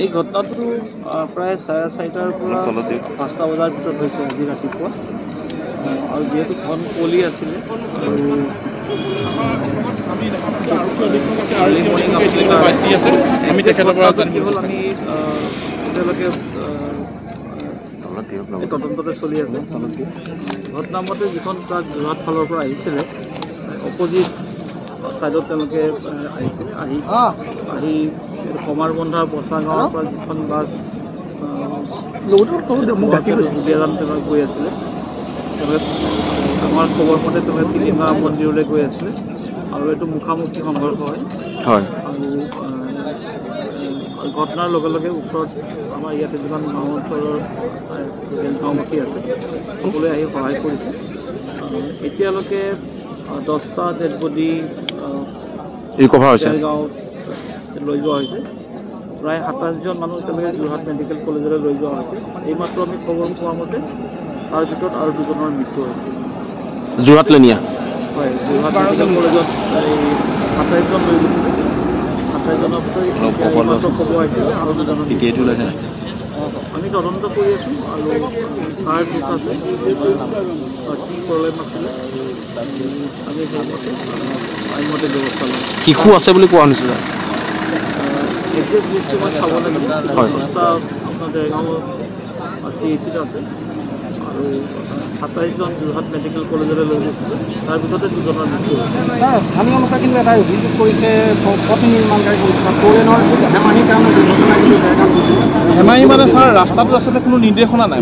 এই ঘটনাটো প্ৰায় 4:30টাৰ পৰা 5টা বজাৰ ভিতৰত হৈছে আজি ৰাতিপুৱা আৰু যেহেতু ঘন কুঁৱলী আছিলে আমি তদন্ততে চলি আছে। ঘটনামতে যিখন ট্ৰাক যোৰহাট ফালৰ পৰা আহিছিলে অপজিট ছাইডত তেওঁলোকে আহিছিলে আহি কমাৰবন্ধা বচা গাঁৱৰ পৰা যিখন বাছ দুলীয়াজান তেওঁলোকে গৈ আছিলে তেওঁলোকে আমাৰ খবৰ মতে তেওঁলোকে টিলিঙা মন্দিৰলৈ গৈ আছিলে আৰু এইটো মুখামুখি সংঘৰ্ষ হয় আৰু ঘটনাৰ লগে লগে ওচৰত আমাৰ ইয়াতে যিমান গাঁও অঞ্চলৰ গাঁওবাসী আছে সকলোৱে আহি সহায় কৰিছে। এতিয়ালৈকে 10টা ডেড বডি গাঁৱত লৈ যোৱা হৈছে। প্ৰায় 27জন মানুহ এতিয়ালৈকে যোৰহাট মেডিকেল কলেজলৈ লৈ যোৱা হৈছে। এইমাত্ৰ আমি খবৰ পোৱা মতে তাৰ ভিতৰত আৰু 2জনৰ মৃত্যু হৈছে। যোৰহাটলৈ নিয়া হয়, যোৰহাট মেডিকেল কলেজত 27জন লৈ গৈছিলে। 27জনৰ ভিতৰত খবৰ আহিছিলে আৰু 2জনৰ টিকেট ওলাইছে। আমি তদন্ত কৰি আছোঁ আৰু কাৰ দুখ আছে কি প্ৰব্লেম আছিলে আমি সেইমতে আইনমতে ব্যৱস্থা ল'ম। শিশু আছে বুলি কোৱা শুনিছোঁ। একজেক্ট লিষ্টটো মই চাব লাগিব। ব্যৱস্থা আপোনাৰ দেৰগাঁও CHCত আছে আৰু 27জন যোৰহাট মেডিকেল কলেজলৈ লৈ গৈছিলে। তাৰপিছতে 2জনৰ মৃত্যু হৈছে। স্থানীয় লোকে কিন্তু এটা অভিযোগ কৰিছে পথ নিৰ্মাণকাৰী সংস্থা ট্ৰেইনৰ হেমাহীৰ কাৰণে দুৰ্ঘটনা কিন্তু হেমাহী মানে ছাৰ ৰাস্তাটো আচলতে কোনো নিৰ্দেশনা নাই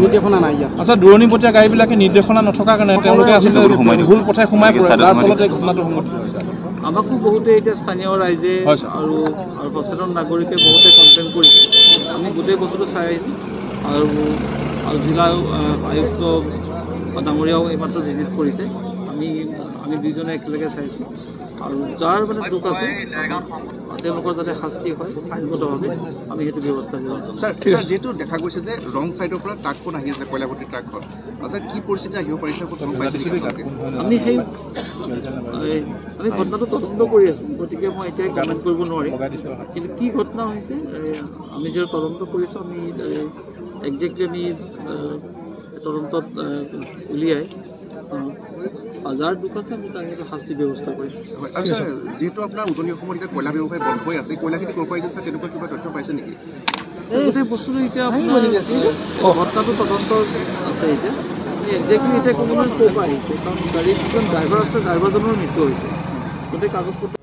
ইয়াত। আচ্ছা, দূৰণিবতীয়া গাড়ীবিলাকে নিৰ্দেশনা নথকাৰ কাৰণে তেওঁলোকে আচলতে ভুল পথে সোমাই পৰে, যাৰ ফলত এই ঘটনাটো সংঘটিত হৈছে। আমাকো বহুতে এতিয়া স্থানীয় ৰাইজে আৰু সচেতন নাগৰিকে বহুতে কমপ্লেইন কৰিছে। আমি গোটেই বস্তুটো চাই আহিছোঁ আৰু জিলা আয়ুক্ত ডাঙৰীয়াও এইমাত্ৰ ভিজিট কৰিছে। আমি 2জনে একেলগে চাইছোঁ আৰু যাৰ মানে দুখ আছে তেওঁলোকৰ যাতে শাস্তি হয় আইনগতভাৱে আমি সেইটো ব্যৱস্থা কৰিম। ছাৰ, যিহেতু দেখা গৈছে যে ৰং ছাইডৰ পৰা ট্ৰাকখন আহি আছে, কয়লাভৰ্তি ট্ৰাকখন, আচ্ছা কি পৰিস্থিতি আহিব পাৰিছে আমি ঘটনাটো তদন্ত কৰি আছোঁ, গতিকে মই এতিয়াই কমেণ্ট কৰিব নোৱাৰিম। কিন্তু কি ঘটনা হৈছে আমি যিহেতু তদন্ত কৰিছোঁ আমি একজেক্টলি আমি তদন্তত উলিয়াই যাৰ দুখ আছে আমি তাক সেইটো শাস্তি ব্যৱস্থা কৰিম। আৰু ছাৰ, যিহেতু আপোনাৰ উজনি অসমত এতিয়া কয়লা ব্যৱসায় বন্ধ হৈ আছে, কয়লা খেতি কৰিব পাৰিছে ছাৰ, তেনেকুৱা কিবা তথ্য পাইছে নেকি? গোটেই বস্তুটো এতিয়া আপোনাৰ ঘটনাটো তদন্ত আছে। এতিয়া একজেক্টলি এতিয়া কোনো ক'ৰ পৰা আহিছে, কাৰণ গাড়ীত যিজন ড্ৰাইভাৰ আছে ড্ৰাইভাৰজনৰ মৃত্যু হৈছে। গোটেই কাগজ পত্ৰ